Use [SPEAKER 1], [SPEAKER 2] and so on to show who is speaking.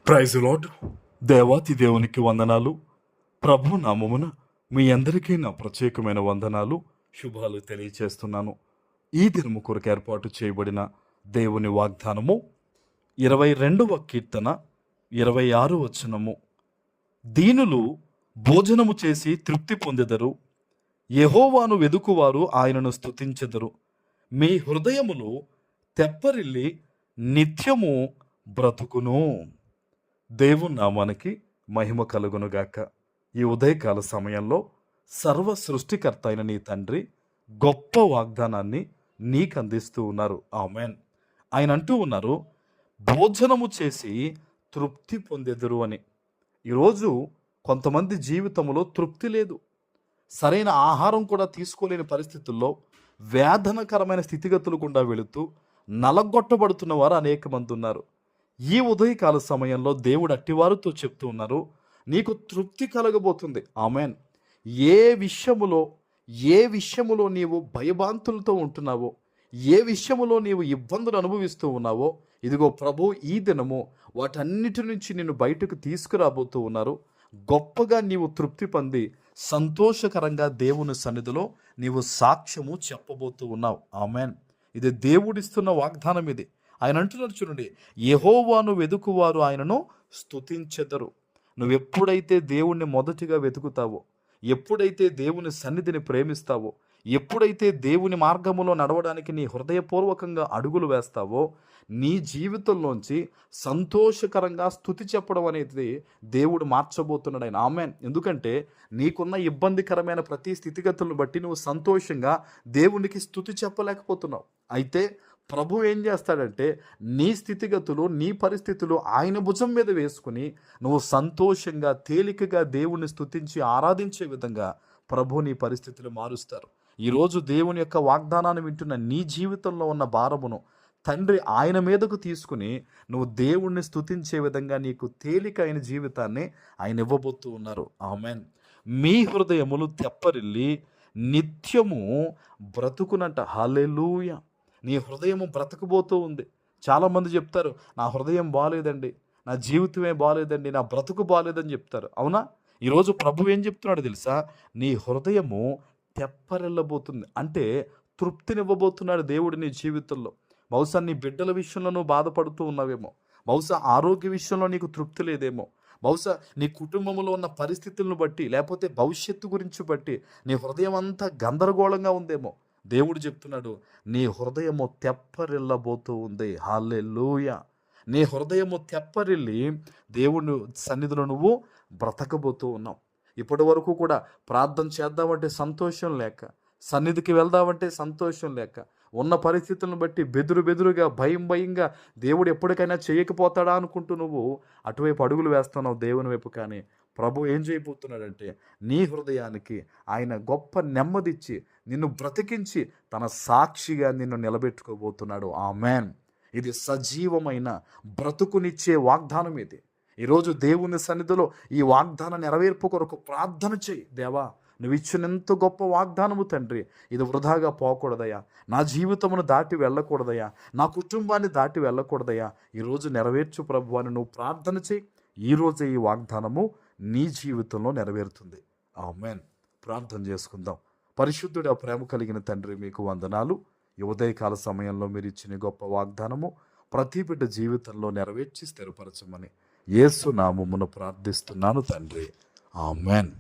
[SPEAKER 1] Praise lord. దేవాతి దేవునికి వందనాలు. ప్రభు నామమున మీ అందరికీ నా ప్రత్యేకమైన వందనాలు, శుభాలు తెలియచేస్తున్నాను. ఈ దినము కొరకు ఏర్పాటు చేయబడిన దేవుని వాగ్దానము 22వ కీర్తన 26 వచనము. దీనులు భోజనము చేసి తృప్తి పొందెదరు, యెహోవాను వెదుకువారు ఆయనను స్తుతించెదరు. మీ హృదయములు తెప్పరిల్లి నిత్యము బ్రతుకును. దేవుని నామానికి మహిమ కలుగునుగాక. ఈ ఉదయకాల సమయంలో సర్వ సృష్టికర్త అయిన నీ తండ్రి గొప్ప వాగ్దానాన్ని నీకు అందిస్తూ ఉన్నారు. ఆమెన్. ఆయన అంటూ ఉన్నారు, భోజనము చేసి తృప్తి పొందెదరు అని. ఈరోజు కొంతమంది జీవితంలో తృప్తి లేదు, సరైన ఆహారం కూడా తీసుకోలేని పరిస్థితుల్లో వేదనకరమైన స్థితిగతులు గుండా వెళుతూ నలగొట్టబడుతున్న వారు అనేక మంది ఉన్నారు. ఈ ఉదయకాల సమయంలో దేవుడు అట్టివారితో చెప్తూ ఉన్నారు, నీకు తృప్తి కలగబోతుంది. ఆమెన్. ఏ విషయములో నీవు భయభాంతులతో ఉంటున్నావో, ఏ విషయములో నీవు ఇబ్బందులు అనుభవిస్తూ ఉన్నావో, ఇదిగో ప్రభు ఈ దినము వాటన్నిటి నుంచి నిన్ను బయటకు తీసుకురాబోతూ ఉన్నారు. గొప్పగా నీవు తృప్తి పొంది సంతోషకరంగా దేవుని సన్నిధిలో నీవు సాక్ష్యము చెప్పబోతూ ఉన్నావు. ఆమెన్. ఇది దేవుడిస్తున్న వాగ్దానం. ఇది ఆయన అంటున్నారు, చూడండి, యెహోవాను వెదుకువారు ఆయనను స్తుతించెదరు. నువ్వెప్పుడైతే దేవుణ్ణి మొదటిగా వెతుకుతావో, ఎప్పుడైతే దేవుని సన్నిధిని ప్రేమిస్తావో, ఎప్పుడైతే దేవుని మార్గములో నడవడానికి నీ హృదయపూర్వకంగా అడుగులు వేస్తావో, నీ జీవితంలోంచి సంతోషకరంగా స్తుతి చెప్పడం అనేది దేవుడు మార్చబోతున్నాడు ఆయన. ఆమెన్. ఎందుకంటే నీకున్న ఇబ్బందికరమైన ప్రతి స్థితిగతులను బట్టి నువ్వు సంతోషంగా దేవునికి స్తుతి చెప్పలేకపోతున్నావు. అయితే ప్రభు ఏం చేస్తాడంటే, నీ స్థితిగతులు, నీ పరిస్థితులు ఆయన భుజం మీద వేసుకుని నువ్వు సంతోషంగా తేలికగా దేవుణ్ణి స్తుతించి ఆరాధించే విధంగా ప్రభు నీ పరిస్థితులు మారుస్తారు. ఈరోజు దేవుని యొక్క వాగ్దానాన్ని వింటున్న నీ జీవితంలో ఉన్న భారమును తండ్రి ఆయన మీదకు తీసుకుని నువ్వు దేవుణ్ణి స్తుతించే విధంగా నీకు తేలికైన జీవితాన్ని ఆయన ఇవ్వబోతూ ఉన్నారు. ఆమెన్. మీ హృదయములు తెప్పరిల్లి నిత్యము బ్రతుకునంట. హల్లెలూయా. నీ హృదయము బ్రతకబోతూ ఉంది. చాలామంది చెప్తారు, నా హృదయం బాగాలేదండి, నా జీవితమే బాగాలేదండి, నా బ్రతుకు బాగాలేదని చెప్తారు. అవునా? ఈరోజు ప్రభు ఏం చెప్తున్నాడు తెలుసా? నీ హృదయము తెప్పరిల్లబోతుంది. అంటే తృప్తినివ్వబోతున్నాడు దేవుడు నీ జీవితంలో. బహుశా నీ బిడ్డల విషయంలో నువ్వు బాధపడుతూ ఉన్నావేమో, బహుశా ఆరోగ్య విషయంలో నీకు తృప్తి లేదేమో, బహుశా నీ కుటుంబంలో ఉన్న పరిస్థితులను బట్టి, లేకపోతే భవిష్యత్తు గురించి బట్టి నీ హృదయం అంతా గందరగోళంగా ఉందేమో. దేవుడు చెప్తున్నాడు, నీ హృదయము తెప్పరిల్లబోతూ ఉంది. హల్లెలూయా. నీ హృదయము తెప్పరిల్లి దేవుని సన్నిధిలో నువ్వు బ్రతకబోతూ ఉన్నావు. ఇప్పటి వరకు కూడా ప్రార్థన చేద్దామంటే సంతోషం లేక, సన్నిధికి వెళ్దామంటే సంతోషం లేక, ఉన్న పరిస్థితులను బట్టి బెదురుగా భయంగా దేవుడు ఎప్పటికైనా చేయకపోతాడా అనుకుంటూ నువ్వు అటువైపు అడుగులు వేస్తున్నావు దేవుని వైపు. కానీ ప్రభు ఏం చేయబోతున్నాడంటే, నీ హృదయానికి ఆయన గొప్ప నెమ్మదిచ్చి నిన్ను బ్రతికించి తన సాక్షిగా నిన్ను నిలబెట్టుకోబోతున్నాడు. ఆమెన్. ఇది సజీవమైన బ్రతుకునిచ్చే వాగ్దానం. ఇది ఈరోజు దేవుని సన్నిధిలో ఈ వాగ్దాన నెరవేర్పు కొరకు ప్రార్థన చేయి. దేవా, నువ్వు ఇచ్చినంత గొప్ప వాగ్దానము తండ్రి, ఇది వృధాగా పోకూడదయా, నా జీవితమును దాటి వెళ్ళకూడదయా, నా కుటుంబాన్ని దాటి వెళ్ళకూడదయా, ఈరోజు నెరవేర్చు ప్రభు అని నువ్వు ప్రార్థన చేయి. ఈరోజే ఈ వాగ్దానము నీ జీవితంలో నెరవేరుతుంది. ఆమెన్. ప్రార్థన చేసుకుందాం. పరిశుద్ధుడు, ప్రేమ కలిగిన తండ్రి, మీకు వందనాలు. ఈ ఉదయకాల సమయంలో మీరు ఇచ్చిన గొప్ప వాగ్దానము ప్రతి బిడ్డ జీవితంలో నెరవేర్చి స్థిరపరచమని యేసు నామమున ప్రార్థిస్తున్నాను తండ్రి. ఆమెన్.